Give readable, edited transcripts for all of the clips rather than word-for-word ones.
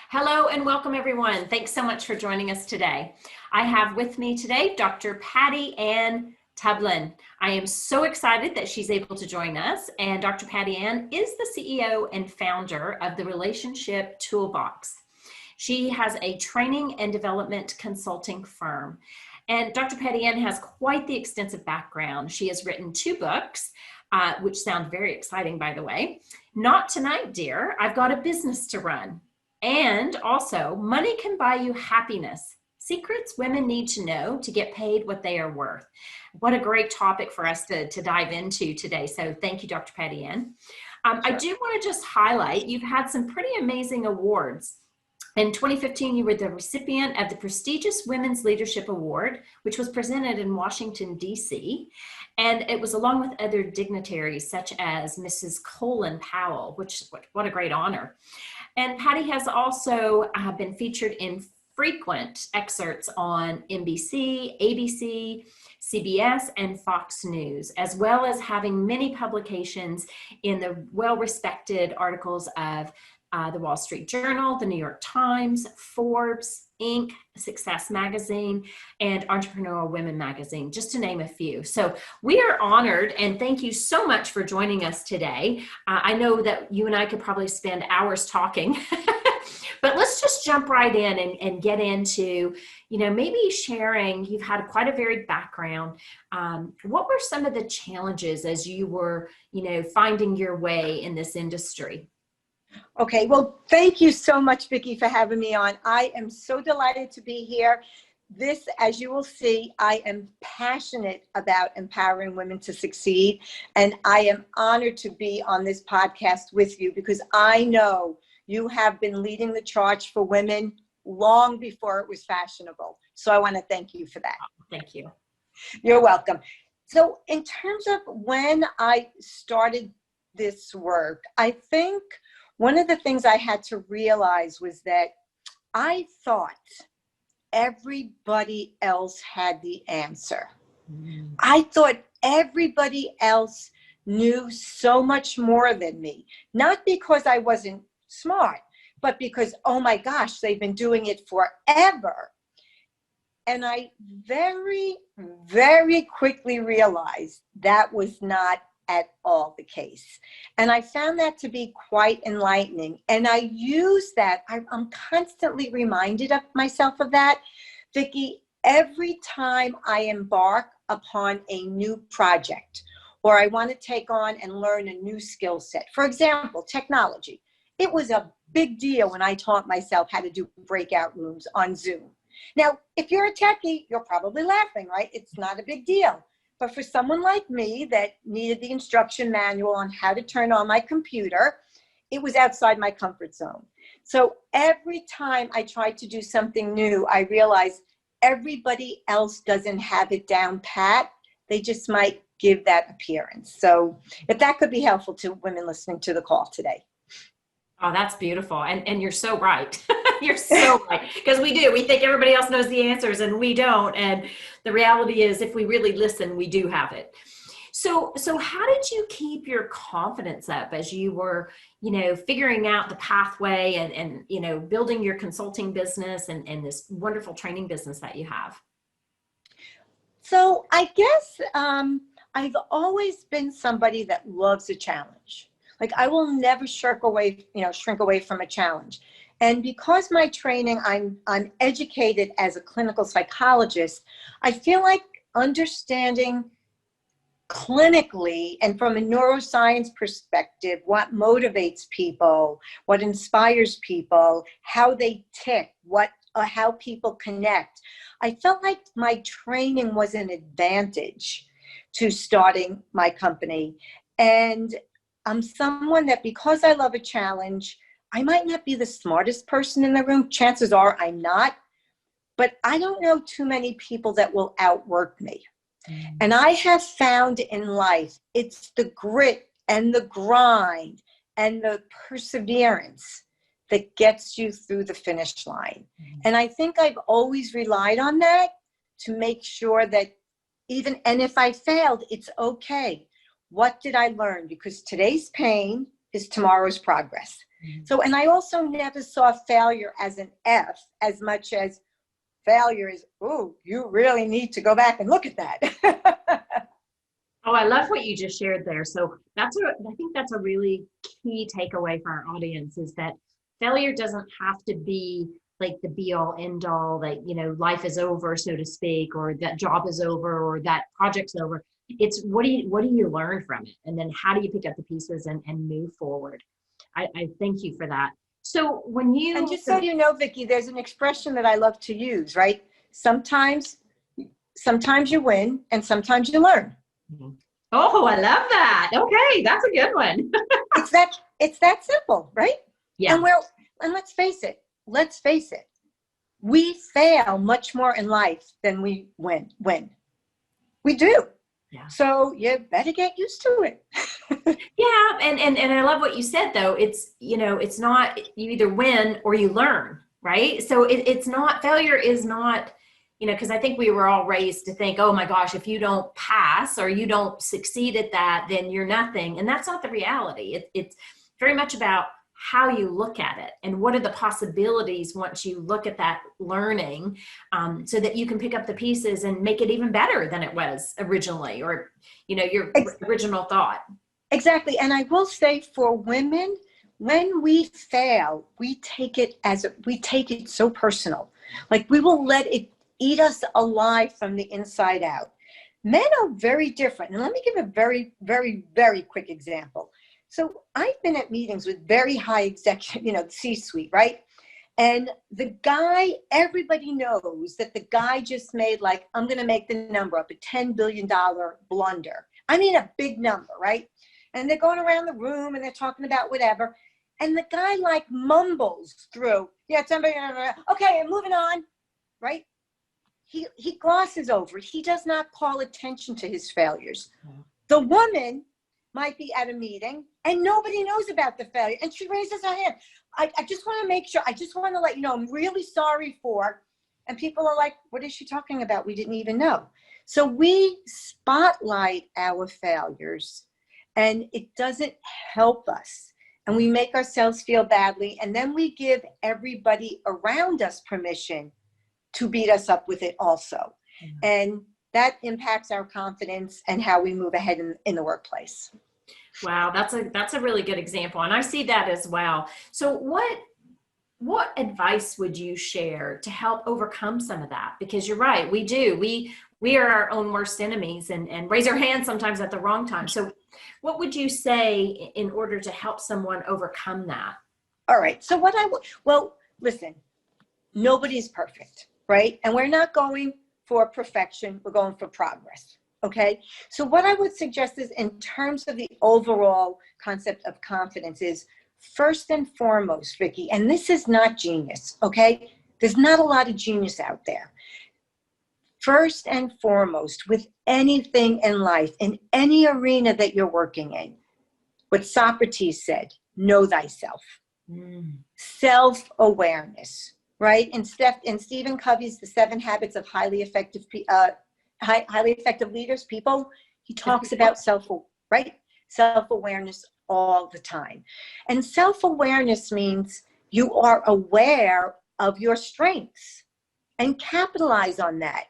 Hello and welcome everyone. Thanks so much for joining us today. I have with me today Dr. Patty Ann Tublin. I am so excited that she's able to join us, and Dr. Patty Ann is the CEO and founder of the Relationship Toolbox. She has a training and development consulting firm. And Dr. Patty Ann has quite the extensive background. She has written 2 books, which sound very exciting, by the way. Not Tonight, Dear, I've Got a Business to Run. And also, Money Can Buy You Happiness. Secrets women need to know to get paid what they are worth. What a great topic for us to dive into today. So thank you, Dr. Patty Ann. Sure. I do want to just highlight, you've had some pretty amazing awards. In 2015, you were the recipient of the prestigious Women's Leadership Award, which was presented in Washington, D.C., and it was along with other dignitaries such as Mrs. Colin Powell, what a great honor. And Patty has also been featured in frequent excerpts on NBC, ABC, CBS, and Fox News, as well as having many publications in the well-respected articles of the Wall Street Journal, the New York Times, Forbes, Inc., Success Magazine, and Entrepreneurial Women Magazine, just to name a few. So we are honored, and thank you so much for joining us today. I know that you and I could probably spend hours talking, but let's just jump right in and get into, maybe sharing, you've had quite a varied background. What were some of the challenges as you were, finding your way in this industry? Okay, well, thank you so much, Vicki, for having me on. I am so delighted to be here. This, as you will see, I am passionate about empowering women to succeed, and I am honored to be on this podcast with you because I know you have been leading the charge for women long before it was fashionable. So I want to thank you for that. Thank you. You're welcome. So in terms of when I started this work, I think one of the things I had to realize was that I thought everybody else had the answer. I thought everybody else knew so much more than me, not because I wasn't smart, but because, oh my gosh, they've been doing it forever. And I very, very quickly realized that was not at all the case. And I found that to be quite enlightening. And I use that, I'm constantly reminded of myself of that, Vicki, every time I embark upon a new project, or I want to take on and learn a new skill set. For example, technology. It was a big deal when I taught myself how to do breakout rooms on Zoom. Now, if you're a techie, you're probably laughing, right? It's not a big deal. But for someone like me that needed the instruction manual on how to turn on my computer, it was outside my comfort zone. So every time I tried to do something new, I realized everybody else doesn't have it down pat. They just might give that appearance. So if that could be helpful to women listening to the call today. Oh, that's beautiful. And you're so right. You're so right. Because we do. We think everybody else knows the answers and we don't. And the reality is if we really listen, we do have it. So how did you keep your confidence up as you were, figuring out the pathway and building your consulting business and this wonderful training business that you have? So I guess I've always been somebody that loves a challenge. Like I will never shrink away from a challenge. And because my training, I'm educated as a clinical psychologist, I feel like understanding clinically and from a neuroscience perspective, what motivates people, what inspires people, how they tick, how people connect. I felt like my training was an advantage to starting my company. And I'm someone that because I love a challenge, I might not be the smartest person in the room. Chances are I'm not, but I don't know too many people that will outwork me. And I have found in life, it's the grit and the grind and the perseverance that gets you through the finish line. And I think I've always relied on that to make sure that and if I failed, it's okay. What did I learn? Because today's pain is tomorrow's progress. So, and I also never saw failure as an F as much as failure is, oh, you really need to go back and look at that. Oh, I love what you just shared there. So I think that's a really key takeaway for our audience is that failure doesn't have to be like the be all end all, that, life is over, so to speak, or that job is over, or that project's over. It's what do you learn from it? And then how do you pick up the pieces and move forward? I thank you for that. So And just so you know, Vicki, there's an expression that I love to use, right? Sometimes you win and sometimes you learn. Oh, I love that. Okay, that's a good one. It's that simple, right? Yeah. And let's face it, we fail much more in life than we win. We do. Yeah. So you better get used to it. Yeah, and I love what you said though. It's it's not, you either win or you learn, right? So it's not, failure is not, because I think we were all raised to think, oh my gosh, if you don't pass or you don't succeed at that, then you're nothing. And that's not the reality. It's very much about how you look at it and what are the possibilities once you look at that learning, so that you can pick up the pieces and make it even better than it was originally, or your original thought. Exactly. And I will say, for women, when we fail, we take it so personal. Like, we will let it eat us alive from the inside out. Men are very different. And let me give a very, very, very quick example. So I've been at meetings with very high executive, C-suite, right? And the guy, everybody knows that the guy just made, like, I'm going to make the number up, a $10 billion blunder. I mean, a big number, right? And they're going around the room and they're talking about whatever. And the guy, like, mumbles through, yeah, somebody, okay, I'm moving on, right? He glosses over it. He does not call attention to his failures. The woman might be at a meeting and nobody knows about the failure. And she raises her hand. I just want to make sure, I just want to let you know, I'm really sorry for, and people are like, what is she talking about? We didn't even know. So we spotlight our failures and it doesn't help us. And we make ourselves feel badly. And then we give everybody around us permission to beat us up with it also. Mm-hmm. And that impacts our confidence and how we move ahead in the workplace. Wow, that's a really good example. And I see that as well. So what advice would you share to help overcome some of that? Because you're right, we do. We are our own worst enemies and raise our hands sometimes at the wrong time. So what would you say in order to help someone overcome that? All right. So listen, nobody's perfect, right? And we're not going for perfection. We're going for progress. Okay. So what I would suggest is, in terms of the overall concept of confidence, is first and foremost, Vicki, and this is not genius. Okay. There's not a lot of genius out there. First and foremost, with anything in life, in any arena that you're working in, what Socrates said, know thyself. Self-awareness, right? And Stephen Covey's The 7 Habits of Highly Effective Leaders, people, he talks about self-awareness all the time. And self-awareness means you are aware of your strengths and capitalize on that.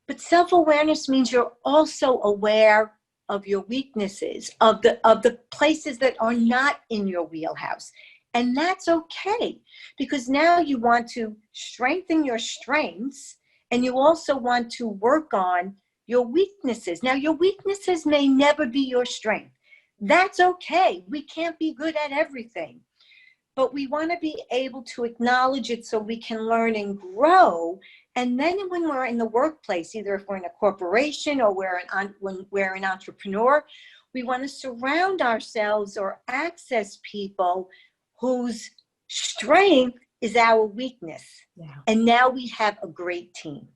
But self-awareness means you're also aware of your weaknesses, of the places that are not in your wheelhouse. And that's okay, because now you want to strengthen your strengths and you also want to work on your weaknesses. Now, your weaknesses may never be your strength. That's okay. We can't be good at everything. But we want to be able to acknowledge it so we can learn and grow. And then when we're in the workplace, either if we're in a corporation or when we're an entrepreneur, we want to surround ourselves or access people whose strength is our weakness. Yeah. And now we have a great team.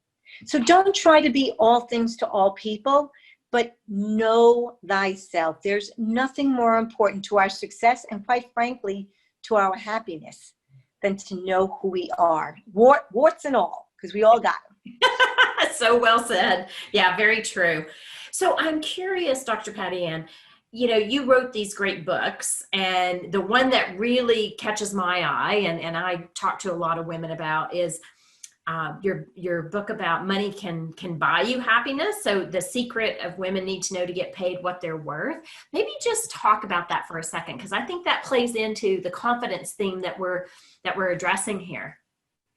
So don't try to be all things to all people, but know thyself. There's nothing more important to our success and, quite frankly, to our happiness than to know who we are, warts and all, because we all got them. So well said. Yeah, very true. So I'm curious, Dr. Patty Ann, you wrote these great books, and the one that really catches my eye, and I talk to a lot of women about, is your book about money can buy you happiness. So the secret of women need to know to get paid what they're worth. Maybe just talk about that for a second, because I think that plays into the confidence theme that we're addressing here.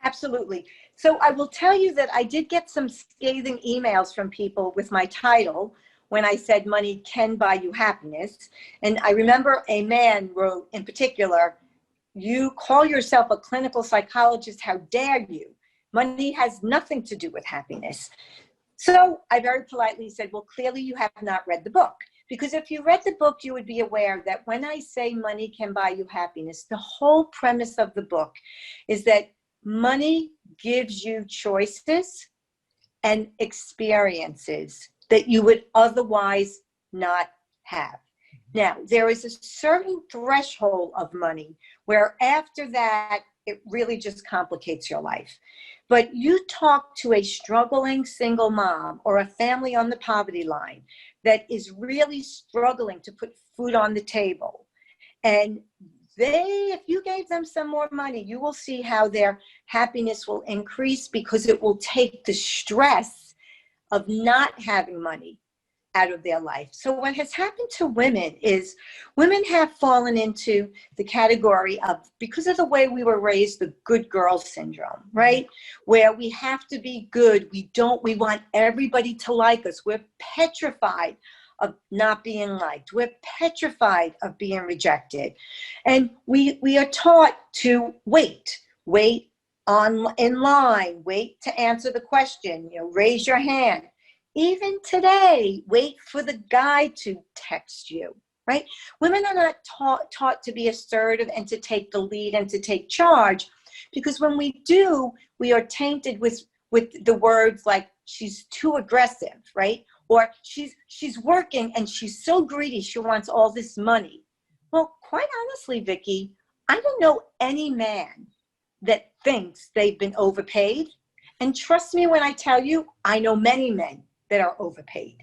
Absolutely. So I will tell you that I did get some scathing emails from people with my title when I said money can buy you happiness. And I remember a man wrote in particular, "You call yourself a clinical psychologist, how dare you? Money has nothing to do with happiness." So I very politely said, well, clearly you have not read the book. Because if you read the book, you would be aware that when I say money can buy you happiness, the whole premise of the book is that money gives you choices and experiences that you would otherwise not have. Now, there is a certain threshold of money where after that, it really just complicates your life. But you talk to a struggling single mom or a family on the poverty line that is really struggling to put food on the table. And if you gave them some more money, you will see how their happiness will increase, because it will take the stress of not having money out of their life. So what has happened to women is women have fallen into the category of, because of the way we were raised, the good girl syndrome, right? Where we have to be good. We want everybody to like us. We're petrified of not being liked. We're petrified of being rejected. And we are taught to wait in line, wait to answer the question, raise your hand. Even today, wait for the guy to text you, right? Women are not taught to be assertive and to take the lead and to take charge, because when we do, we are tainted with the words like, she's too aggressive, right? Or she's working and she's so greedy, she wants all this money. Well, quite honestly, Vicki, I don't know any man that thinks they've been overpaid. And trust me when I tell you, I know many men that are overpaid,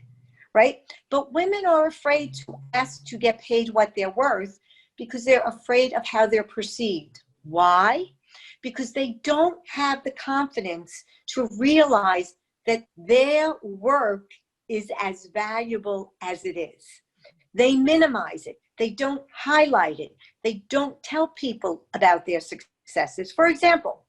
right? But women are afraid to ask to get paid what they're worth because they're afraid of how they're perceived. Why? Because they don't have the confidence to realize that their work is as valuable as it is. They minimize it. They don't highlight it. They don't tell people about their successes. For example,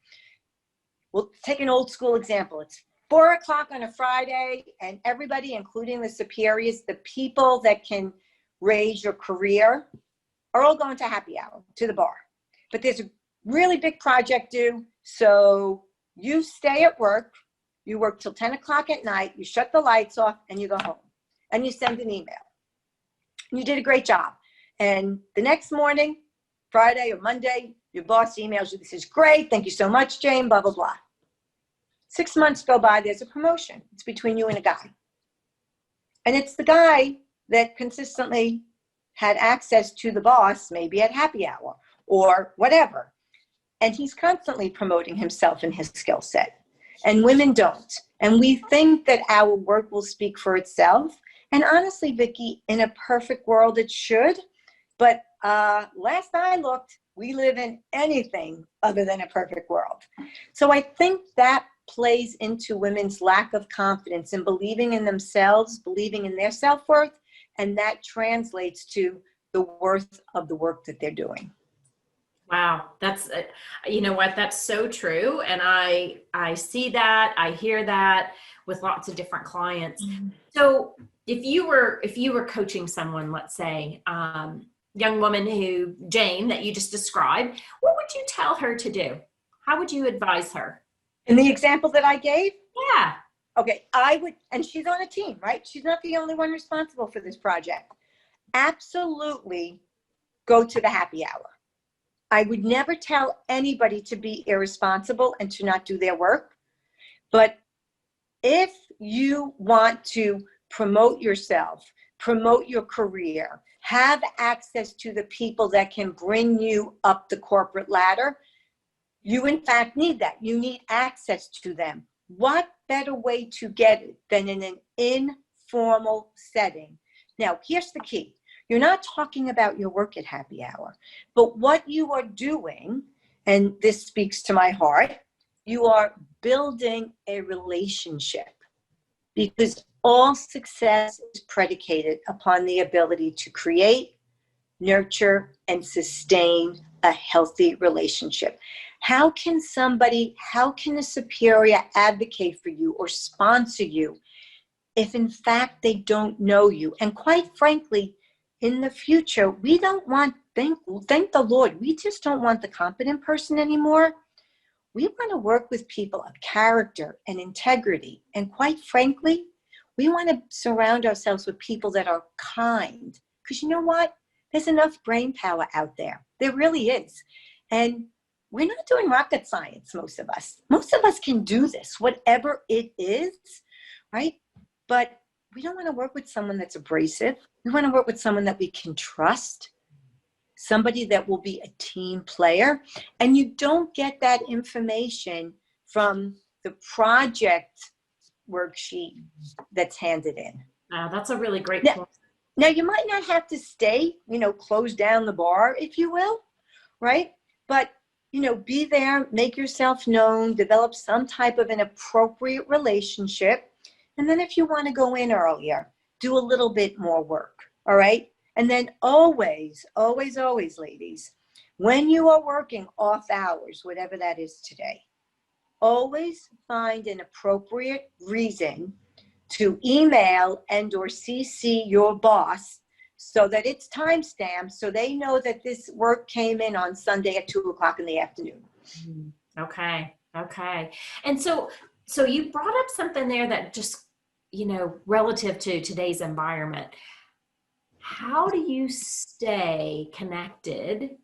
we'll take an old school example. It's 4 o'clock on a Friday, and everybody, including the superiors, the people that can raise your career, are all going to happy hour, to the bar. But there's a really big project due, so you stay at work, you work till 10 o'clock at night, you shut the lights off, and you go home. And you send an email. You did a great job. And the next morning, Friday or Monday, your boss emails you, this is great, thank you so much, Jane, blah, blah, blah. 6 months go by, there's a promotion. It's between you and a guy. And it's the guy that consistently had access to the boss, maybe at happy hour or whatever. And he's constantly promoting himself and his skill set. And women don't. And we think that our work will speak for itself. And honestly, Vicki, in a perfect world, it should. But last I looked, we live in anything other than a perfect world. So I think that plays into women's lack of confidence in believing in themselves, believing in their self-worth, and that translates to the worth of the work that they're doing. Wow, that's you know what, that's so true, and I see that, I hear that with lots of different clients. Mm-hmm. So if you were coaching someone, let's say young woman Jane that you just described, what would you tell her to do? How would you advise her? In the example that I gave? Yeah. Okay, I would, and she's on a team, right? She's not the only one responsible for this project. Absolutely go to the happy hour. I would never tell anybody to be irresponsible and to not do their work. But if you want to promote yourself, promote your career, have access to the people that can bring you up the corporate ladder, you in fact need that. You need access to them. What better way to get it than in an informal setting? Now, here's the key. You're not talking about your work at happy hour, but what you are doing, and this speaks to my heart, you are building a relationship, because all success is predicated upon the ability to create, nurture, and sustain a healthy relationship. How can a superior advocate for you or sponsor you if in fact they don't know you? And quite frankly, in the future, we don't want, thank the Lord, we just don't want the competent person anymore. We want to work with people of character and integrity. And quite frankly, we want to surround ourselves with people that are kind. Because you know what? There's enough brain power out there. There really is. And we're not doing rocket science, most of us. Most of us can do this, whatever it is, right? But we don't want to work with someone that's abrasive. We want to work with someone that we can trust, somebody that will be a team player. And you don't get that information from the project worksheet that's handed in. That's a really great point. Now, you might not have to stay, close down the bar, if you will, right? But, be there, make yourself known, develop some type of an appropriate relationship. And then if you want to go in earlier, do a little bit more work, all right? And then always, always, always, ladies, when you are working off hours, whatever that is today, always find an appropriate reason to email and or CC your boss so that it's timestamped, so they know that this work came in on Sunday at 2:00 in the afternoon. Okay. And so you brought up something there that just, relative to today's environment. How do you stay connected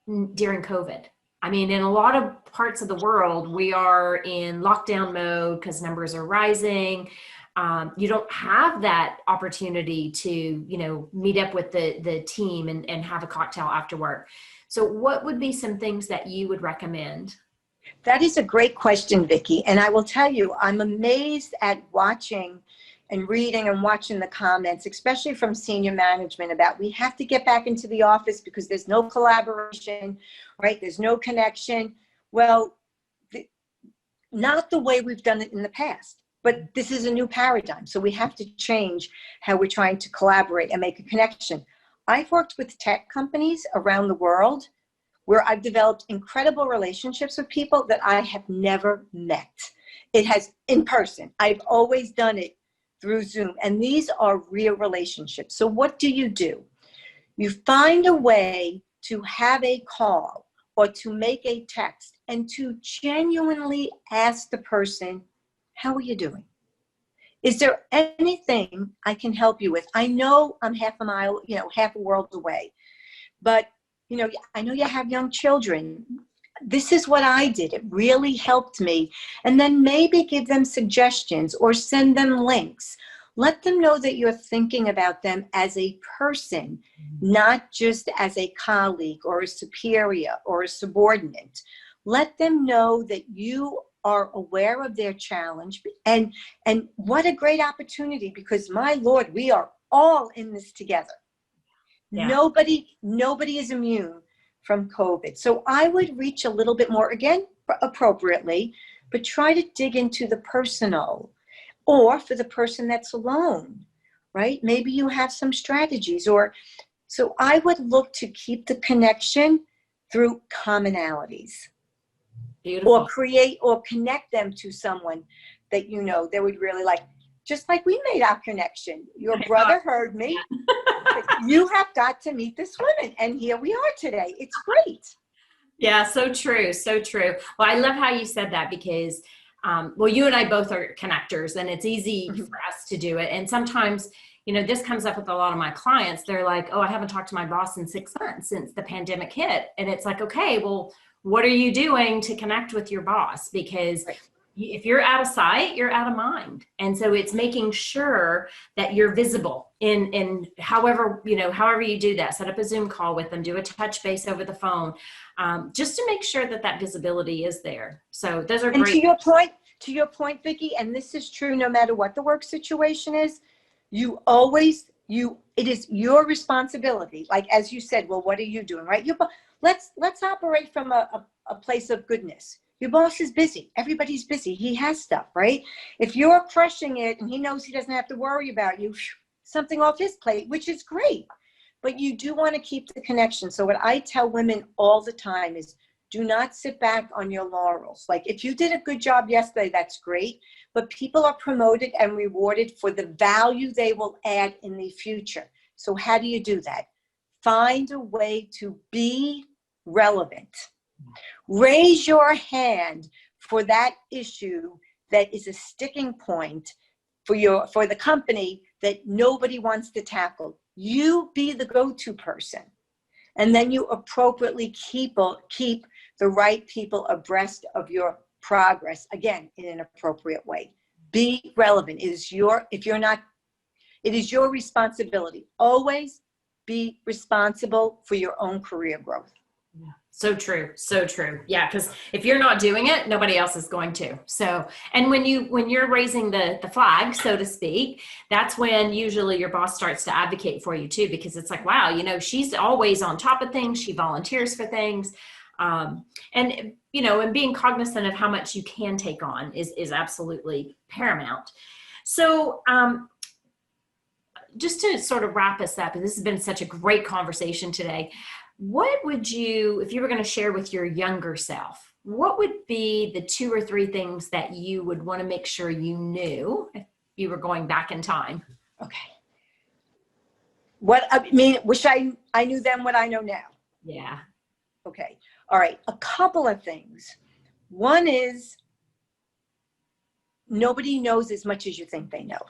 during COVID? I mean, in a lot of parts of the world, we are in lockdown mode because numbers are rising. You don't have that opportunity to, meet up with the team and have a cocktail after work. So what would be some things that you would recommend? That is a great question, Vicki. And I will tell you, I'm amazed at watching and reading and watching the comments, especially from senior management, about we have to get back into the office because there's no collaboration, right? There's no connection. Well, not the way we've done it in the past, but this is a new paradigm. So we have to change how we're trying to collaborate and make a connection. I've worked with tech companies around the world where I've developed incredible relationships with people that I have never met. It has in person. I've always done it through Zoom. And these are real relationships. So what do? You find a way to have a call or to make a text and to genuinely ask the person, how are you doing? Is there anything I can help you with? I know I'm half a world away, but I know you have young children. This is what I did. It really helped me. And then maybe give them suggestions or send them links. Let them know that you're thinking about them as a person, not just as a colleague or a superior or a subordinate. Let them know that you are aware of their challenge. And what a great opportunity, because my Lord, we are all in this together. Yeah. Nobody is immune from COVID. So I would reach a little bit more, again, appropriately, but try to dig into the personal, or for the person that's alone, right? Maybe you have some strategies, so I would look to keep the connection through commonalities. Beautiful. Or create or connect them to someone that they would really like. Just like we made our connection. Your brother heard me. You have got to meet this woman. And here we are today. It's great. Yeah, so true. So true. Well, I love how you said that because, you and I both are connectors, and it's easy for us to do it. And sometimes, this comes up with a lot of my clients. They're like, oh, I haven't talked to my boss in 6 months since the pandemic hit. And it's like, okay, well, what are you doing to connect with your boss? Because if you're out of sight, you're out of mind. And so it's making sure that you're visible in however you do that. Set up a Zoom call with them, do a touch base over the phone, just to make sure that visibility is there. So those are great. And to your point, Vicki, and this is true no matter what the work situation is, you always it is your responsibility. Like, as you said, well, what are you doing, right? Let's operate from a place of goodness. Your boss is busy. Everybody's busy. He has stuff, right? If you're crushing it and he knows he doesn't have to worry about you, something off his plate, which is great. But you do want to keep the connection. So what I tell women all the time is, do not sit back on your laurels. Like, if you did a good job yesterday, that's great. But people are promoted and rewarded for the value they will add in the future. So how do you do that? Find a way to be relevant. Raise your hand for that issue that is a sticking point for the company that nobody wants to tackle. You be the go-to person. And then you appropriately keep the right people abreast of your progress, again, in an appropriate way. Be relevant. It is your responsibility. Always be responsible for your own career growth. Yeah. So true. So true. Yeah. Because if you're not doing it, nobody else is going to. So, and when you're raising the flag, so to speak, that's when usually your boss starts to advocate for you too, because it's like, wow, she's always on top of things. She volunteers for things. And being cognizant of how much you can take on is absolutely paramount. So, just to sort of wrap us up, and this has been such a great conversation today, what would you, if you were going to share with your younger self, what would be the 2 or 3 things that you would want to make sure you knew if you were going back in time? Okay. Wish I knew then what I know now. Yeah. Okay. All right. A couple of things. One is, nobody knows as much as you think they know.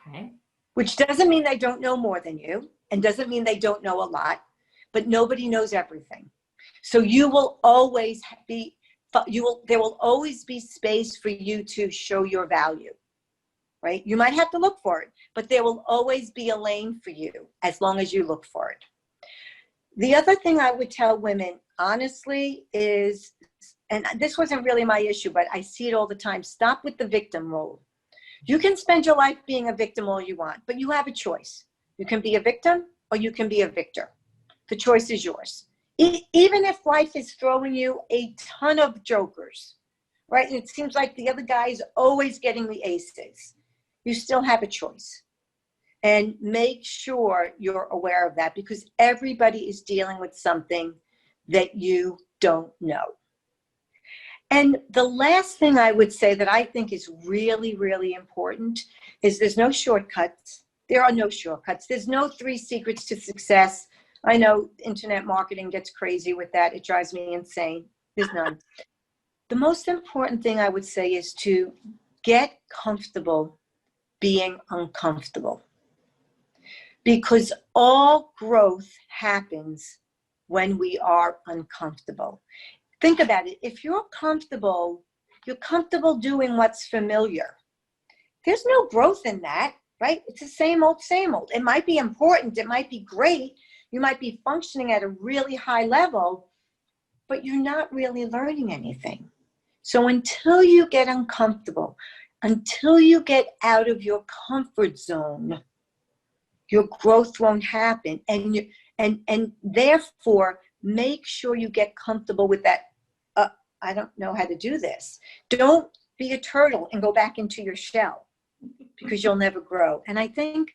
Okay. Which doesn't mean they don't know more than you, and doesn't mean they don't know a lot, but nobody knows everything. So there will always be space for you to show your value, right? You might have to look for it, but there will always be a lane for you as long as you look for it. The other thing I would tell women, honestly, is, and this wasn't really my issue, but I see it all the time, stop with the victim role. You can spend your life being a victim all you want, but you have a choice. You can be a victim or you can be a victor. The choice is yours. Even if life is throwing you a ton of jokers, right? And it seems like the other guy is always getting the aces. You still have a choice. And make sure you're aware of that, because everybody is dealing with something that you don't know. And the last thing I would say that I think is really, really important is there's no shortcuts. There are no shortcuts. There's no 3 secrets to success. I know internet marketing gets crazy with that. It drives me insane. There's none. The most important thing I would say is to get comfortable being uncomfortable. Because all growth happens when we are uncomfortable. Think about it. If you're comfortable doing what's familiar. There's no growth in that, right? It's the same old, same old. It might be important. It might be great. You might be functioning at a really high level, but you're not really learning anything. So until you get uncomfortable, until you get out of your comfort zone, your growth won't happen. And therefore, make sure you get comfortable with that. I don't know how to do this. Don't be a turtle and go back into your shell, because you'll never grow. And I think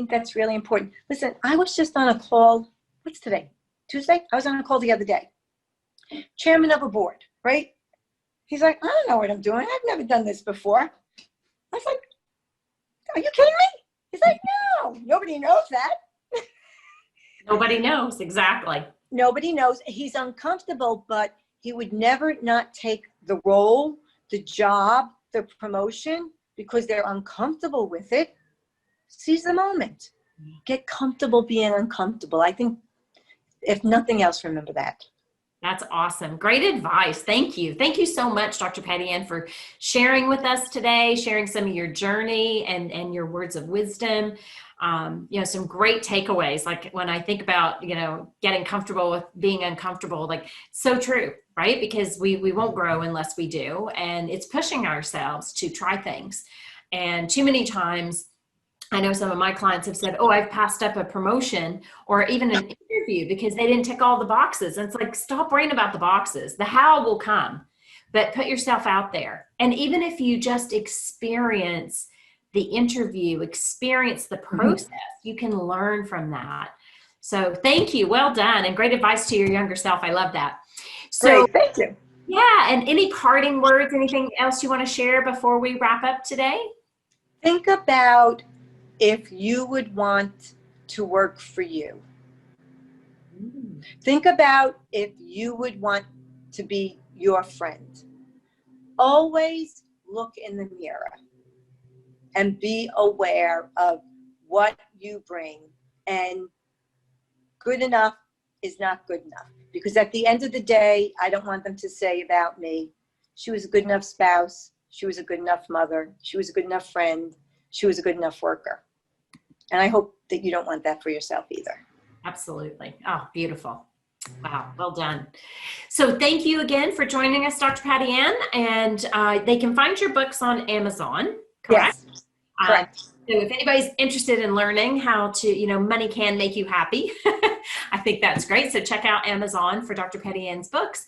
that's really important. Listen, I was just on a call. What's today? Tuesday? I was on a call the other day. Chairman of a board, right? He's like, I don't know what I'm doing. I've never done this before. I was like, are you kidding me? He's like, no, nobody knows that. Nobody knows. Exactly. Nobody knows. He's uncomfortable, but he would never not take the role, the job, the promotion, because they're uncomfortable with it. Seize the moment. Get comfortable being uncomfortable. I think, if nothing else, remember that. That's awesome. Great advice. Thank you. Thank you so much, Dr. Patty Ann, for sharing with us today, sharing some of your journey and your words of wisdom. Some great takeaways. Like when I think about, getting comfortable with being uncomfortable, like so true, right? Because we won't grow unless we do. And it's pushing ourselves to try things. And too many times I know some of my clients have said, oh, I've passed up a promotion or even an interview because they didn't tick all the boxes. And it's like, stop worrying about the boxes. The how will come, but put yourself out there. And even if you just experience the interview, experience the process, you can learn from that. So thank you. Well done. And great advice to your younger self. I love that. So Great, thank you. yeah. And any parting words, anything else you want to share before we wrap up today? Think about if you would want to work for you. Think about if you would want to be your friend. Always look in the mirror and be aware of what you bring. And good enough is not good enough. Because at the end of the day, I don't want them to say about me, she was a good enough spouse, she was a good enough mother, she was a good enough friend, she was a good enough worker. And I hope that you don't want that for yourself either. Absolutely. Oh, beautiful. Wow. Well done. So thank you again for joining us, Dr. Patty Ann. And they can find your books on Amazon, correct? Yes, correct. So if anybody's interested in learning how to, money can make you happy, I think that's great. So check out Amazon for Dr. Patty Ann's books.